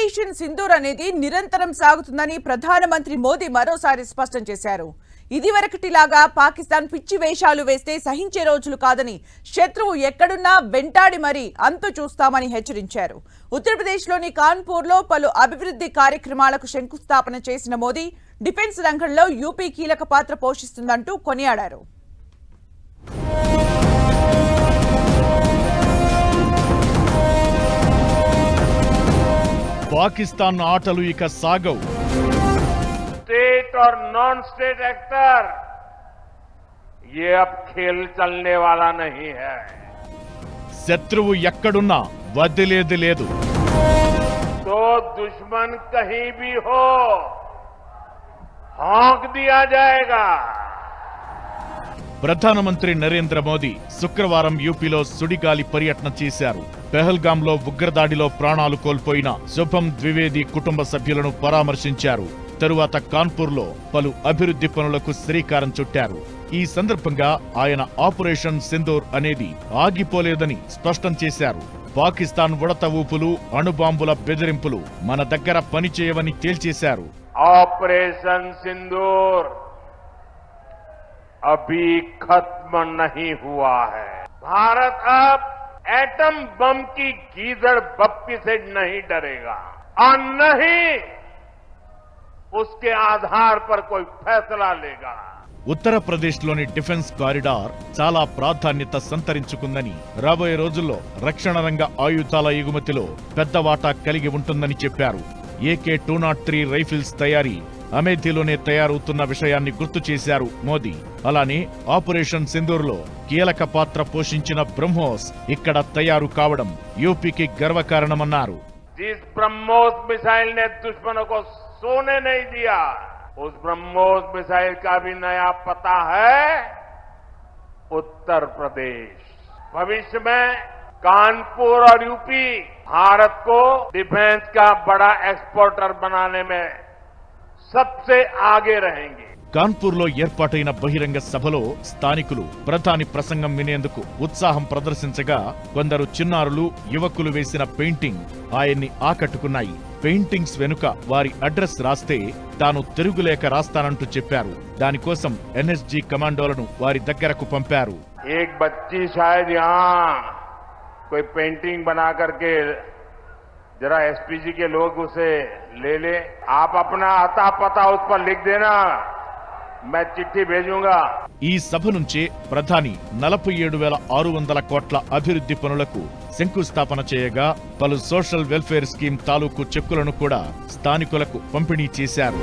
Operation Sindoor అనేది నిరంతరం సాగుతుందని ప్రధానమంత్రి మోదీ మరోసారి స్పష్టం చేశారు. ఇదివరకటిలాగా పాకిస్తాన్ పిచ్చి వేషాలు వేస్తే సహించే రోజులు కాదని, శత్రువు ఎక్కడున్నా వెంటాడి మరీ అంతు చూస్తామని హెచ్చరించారు. ఉత్తరప్రదేశ్లోని కాన్పూర్లో పలు అభివృద్ధి కార్యక్రమాలకు శంకుస్థాపన చేసిన మోదీ డిఫెన్స్ రంగంలో యూపీ కీలక పాత్ర పోషిస్తుందంటూ కొనియాడారు. पाकिस्तान आटलू इक सागव स्टेट और नॉन स्टेट एक्टर ये अब खेल चलने वाला नहीं है. शत्रुवु एक्कडुन्ना वदिलेदि लेदु. तो दुश्मन कहीं भी हो हाँक दिया जाएगा. ప్రధానమంత్రి నరేంద్ర మోదీ శుక్రవారం యూపీలో సుడిగాలి పర్యటన చేశారు. పెహల్గాంలో ఉగ్రదాడిలో ప్రాణాలు కోల్పోయిన శుభం ద్వివేది కుటుంబ సభ్యులను పరామర్శించారు. తరువాత కాన్పూర్లో పలు అభివృద్ధి పనులకు శ్రీకారం చుట్టారు. ఈ సందర్భంగా ఆయన ఆపరేషన్ సింధూర్ అనేది ఆగిపోలేదని స్పష్టం చేశారు. పాకిస్తాన్ ఉడత ఊపులు, అణుబాంబుల బెదిరింపులు మన దగ్గర పనిచేయవని తేల్చేశారు. ऑपरेशन सिंदूर अभी खत्म नहीं हुआ है. भारत अब एटम बम की गीदड़ बप्पी से नहीं डरेगा और नहीं उसके आधार पर कोई फैसला लेगा. ఉత్తరప్రదేశ్లోని డిఫెన్స్ కారిడార్ చాలా ప్రాధాన్యత సంతరించుకుందని, రాబోయే రోజుల్లో రక్షణ రంగ ఆయుధాల ఎగుమతిలో పెద్ద వాటా కలిగి ఉంటుందని చెప్పారు. AK-203 రైఫిల్స్ తయారీ అమేథీలోనే తయారవుతున్న విషయాన్ని గుర్తు చేశారు మోదీ. అలానే ఆపరేషన్ సింధూర్లో కీలక పాత్ర పోషించిన బ్రహ్మోస్ ఇక్కడ తయారు కావడం యూపీకి గర్వకారణమన్నారు. जिस ब्रह्मोस मिसाइल ने दुश्मनों को सोने नहीं दिया, उस ब्रह्मोस मिसाइल का भी नया पता है उत्तर प्रदेश. भविष्य में कानपुर और यूपी भारत को डिफेंस का बड़ा एक्सपोर्टर बनाने में सबसे आगे रहेंगे. కాన్పూర్లో ఏర్పాటైన బహిరంగ సభలో స్థానికులు ప్రధాని ప్రసంగం వినేందుకు ఉత్సాహం ప్రదర్శించగా, కొందరు చిన్నారులు, యువకులు వేసిన పెయింటింగ్ ఆయన్ని ఆకట్టుకున్నాయి. పెయింటింగ్స్ వెనుక వారి అడ్రస్ రాస్తే తాను తిరుగులేక రాస్తానంటూ చెప్పారు. దానికోసం NSG కమాండోలను వారి దగ్గరకు పంపారు. एक बच्ची शायद यहाँ कोई पेंटिंग बना करके जरा SPG के लोग उसे ले ले. आप अपना आता पता उस पर लिख देना, मैं चिट्ठी भेजूंगा. ఈ సభ నుంచే ప్రధాని 47,600 కోట్ల అభివృద్ధి పనులకు శంకుస్థాపన చేయగా, పలు సోషల్ వెల్ఫేర్ స్కీమ్ తాలూకు చెక్కులను కూడా స్థానికులకు పంపిణీ చేశారు.